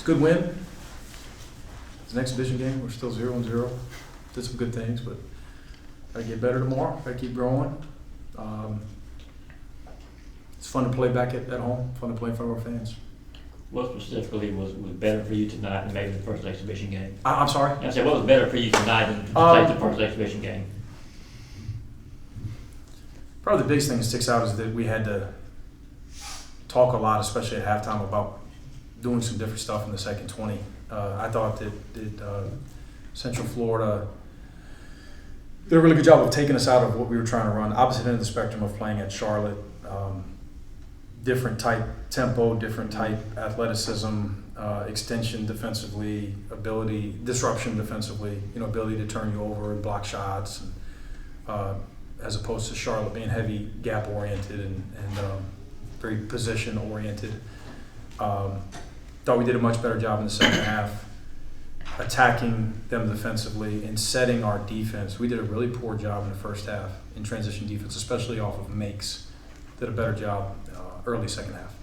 good win. It's an exhibition game. We're still 0-0. Did some good things, but gotta get better tomorrow. Gotta keep growing. It's fun to play back at home. Fun to play in front of our fans. What specifically was better for you tonight than maybe the first exhibition game? I'm sorry? I said, what was better for you tonight than to play the first exhibition game? Probably the biggest thing that sticks out is that we had to talk a lot, especially at halftime, about doing some different stuff in the second 20. I thought that Central Florida did a really good job of taking us out of what we were trying to run. Opposite end of the spectrum of playing at Charlotte. Different type tempo, different type athleticism, extension defensively, disruption defensively, ability to turn you over and block shots, and, as opposed to Charlotte being heavy gap oriented and very position oriented. Thought we did a much better job in the second half attacking them defensively and setting our defense. We did a really poor job in the first half in transition defense, especially off of makes. Did a better job early second half.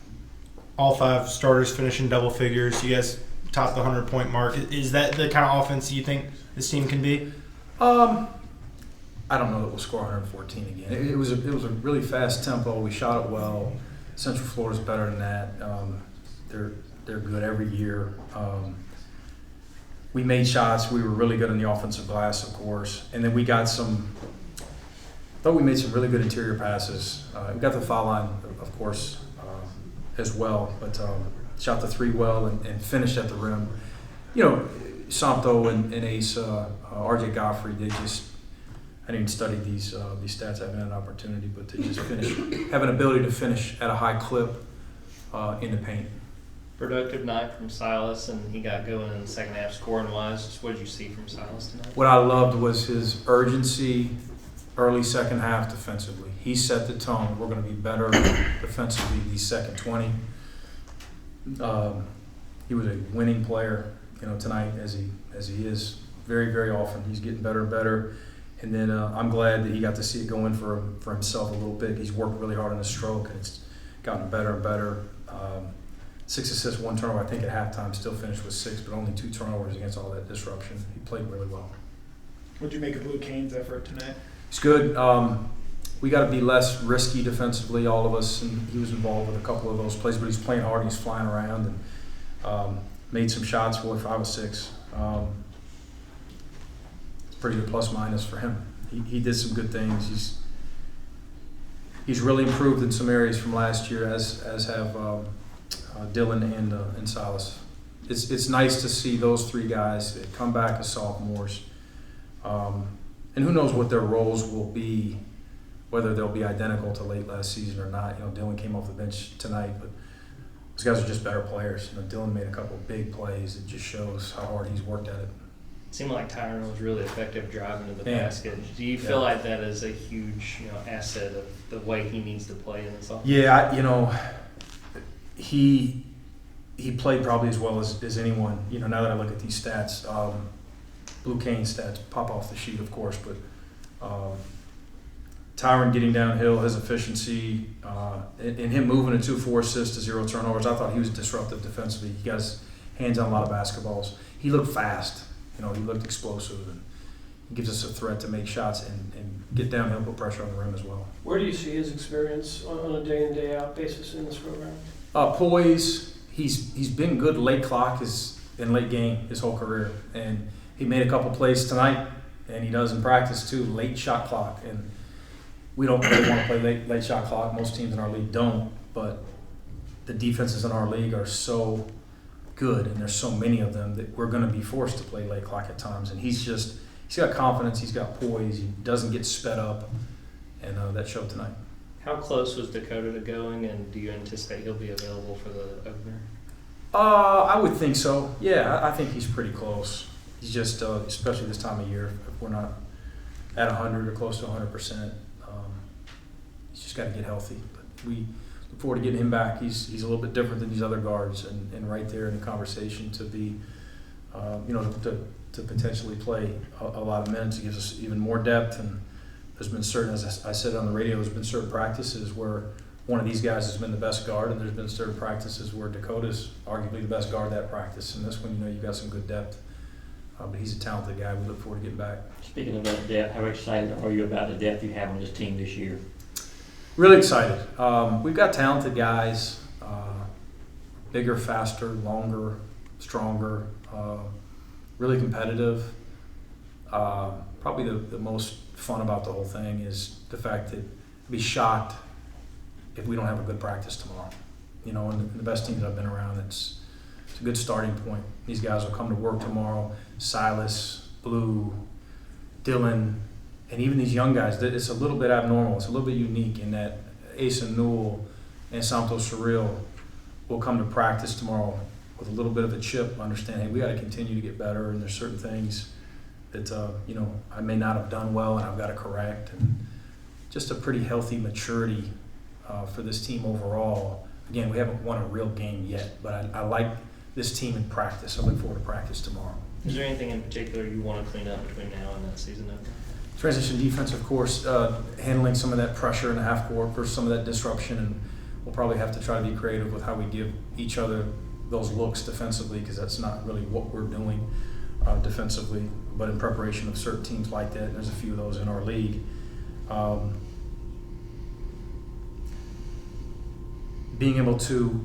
All 5 starters finishing double figures. You guys topped the 100-point mark. Is that the kind of offense you think this team can be? I don't know that we'll score 114 again. It was a really fast tempo. We shot it well. Central Florida's better than that. They're good every year. We made shots. We were really good on the offensive glass, of course, and then we got I thought we made some really good interior passes. We got the foul line, of course, as well, but shot the 3 well and finished at the rim. Santo and Ace, RJ Godfrey, I didn't study these stats. I haven't had an opportunity, but they just have an ability to finish at a high clip in the paint. Productive night from Silas, and he got going in the second half scoring-wise. Just what did you see from Silas tonight? What I loved was his urgency early second half defensively. He set the tone. We're going to be better defensively these second 20. He was a winning player, tonight as he is very, very often. He's getting better and better. And then I'm glad that he got to see it go in for himself a little bit. He's worked really hard on his stroke, and it's gotten better and better. 6 assists, 1 turnover. I think at halftime still finished with 6, but only 2 turnovers against all that disruption. He played really well. What did you make of Blue Cane's effort tonight? It's good. We got to be less risky defensively, all of us, and he was involved with a couple of those plays, but he's playing hard and he's flying around and made some shots, 4 or 5 or 6. It's pretty good plus minus for him. He did some good things. He's really improved in some areas from last year, as have Dylan and Silas. It's nice to see those 3 guys come back as sophomores. And who knows what their roles will be, whether they'll be identical to late last season or not. Dylan came off the bench tonight, but those guys are just better players. Dylan made a couple of big plays. It just shows how hard he's worked at it. It seemed like Tyron was really effective driving to the basket. Do you feel like that is a huge asset of the way he needs to play in this offense? Yeah, he played probably as well as anyone. Now that I look at these stats, Blue Cane stats pop off the sheet, of course, but Tyron getting downhill, his efficiency, and him moving to 4 assists to 0 turnovers. I thought he was disruptive defensively. He got his hands on a lot of basketballs. He looked fast. He looked explosive, and he gives us a threat to make shots and get downhill, put pressure on the rim as well. Where do you see his experience on a day-in, day-out basis in this program? Poise. He's been good late clock in late game his whole career, and he made a couple plays tonight, and he does in practice too, late shot clock. And we don't really want to play late shot clock. Most teams in our league don't, but the defenses in our league are so good, and there's so many of them that we're going to be forced to play late clock at times. And he's got confidence, he's got poise, he doesn't get sped up, and that showed tonight. How close was Dakota to going, and do you anticipate he'll be available for the opener? I would think so. Yeah, I think he's pretty close. He's just, especially this time of year, if we're not at 100 or close to 100%, he's just got to get healthy. But we look forward to getting him back. He's a little bit different than these other guards, and right there in the conversation to be, to potentially play a lot of minutes. It gives us even more depth, and there's been certain, as I said on the radio, there's been certain practices where one of these guys has been the best guard, and there's been certain practices where Dakota's arguably the best guard that practice. And this one, you know, you've got some good depth. But he's a talented guy. We look forward to getting back. Speaking of that depth, how excited are you about the depth you have on this team this year? Really excited. We've got talented guys, bigger, faster, longer, stronger, really competitive. Probably the most fun about the whole thing is the fact that I'd be shocked if we don't have a good practice tomorrow. You know, and the best teams that I've been around, it's a good starting point. These guys will come to work tomorrow. Silas, Blue, Dylan, and even these young guys. It's a little bit abnormal. It's a little bit unique in that Ace and Newell and Santos Surreal will come to practice tomorrow with a little bit of a chip, understand, hey, we got to continue to get better, and there's certain things that you know, I may not have done well and I've got to correct. And just a pretty healthy maturity for this team overall. Again, we haven't won a real game yet, but I like this team in practice. I look forward to practice tomorrow. Is there anything in particular you want to clean up between now and that season opener? Transition defense, of course, handling some of that pressure in the half court for some of that disruption, and we'll probably have to try to be creative with how we give each other those looks defensively, because that's not really what we're doing defensively, but in preparation of certain teams like that. And there's a few of those in our league. Being able to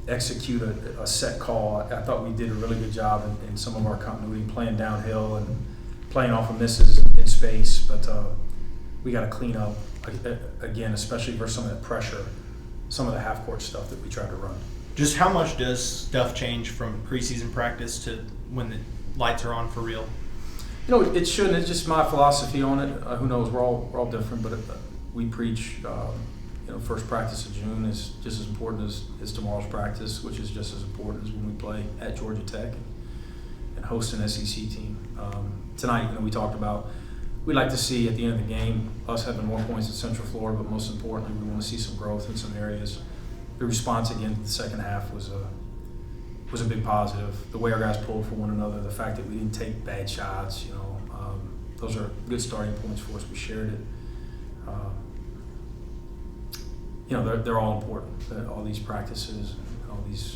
execute a set call, I thought we did a really good job in some of our continuity, playing downhill and playing off of misses in space, but we got to clean up, again, especially for some of that pressure, some of the half-court stuff that we tried to run. Just how much does stuff change from preseason practice to when the lights are on for real? You know, it shouldn't. It's just my philosophy on it. Who knows? We're all different, but we preach, you know, first practice of June is just as important as tomorrow's practice, which is just as important as when we play at Georgia Tech and host an SEC team. Tonight, you know, we talked about we'd like to see at the end of the game us having more points at Central Florida, but most importantly, we want to see some growth in some areas. The response again to the second half was a big positive. The way our guys pulled for one another, the fact that we didn't take bad shots, you know, those are good starting points for us. We shared it. You know, they're all important. All these practices,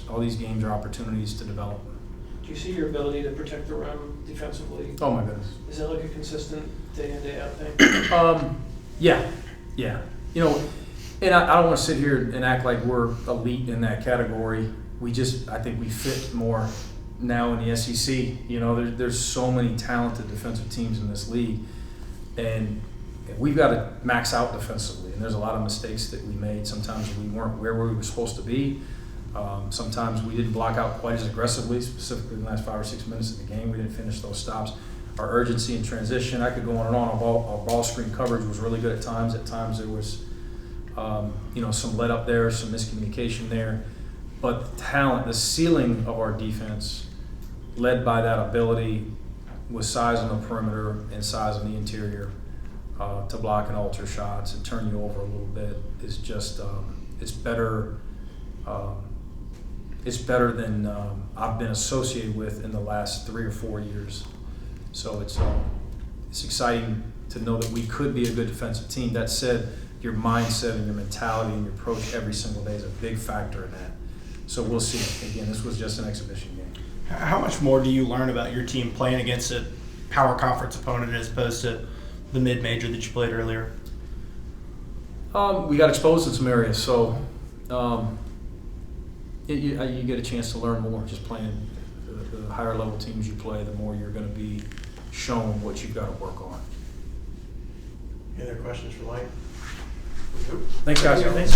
all these games are opportunities to develop. Do you see your ability to protect the rim defensively? Oh my goodness. Is that like a consistent day in, day out thing? Yeah. You know, and I don't want to sit here and act like we're elite in that category. I think we fit more now in the SEC. You know, there's so many talented defensive teams in this league, and we've got to max out defensively. And there's a lot of mistakes that we made. Sometimes we weren't where we were supposed to be. Sometimes we didn't block out quite as aggressively, specifically in the last 5 or 6 minutes of the game. We didn't finish those stops. Our urgency and transition, I could go on and on. Our ball screen coverage was really good at times. At times there was, you know, some let up there, some miscommunication there. But the talent, the ceiling of our defense, led by that ability with size on the perimeter and size on the interior, to block and alter shots and turn you over a little bit, is just it's better. It's better than I've been associated with in the last 3 or 4 years. So it's exciting to know that we could be a good defensive team. That said, your mindset and your mentality and your approach every single day is a big factor in that. So we'll see. Again, this was just an exhibition game. How much more do you learn about your team playing against a power conference opponent as opposed to the mid-major that you played earlier? We got exposed in some areas, so you get a chance to learn more just playing. The higher level teams you play, the more you're going to be shown what you've got to work on. Any other questions for Mike? Thanks, guys. Thanks.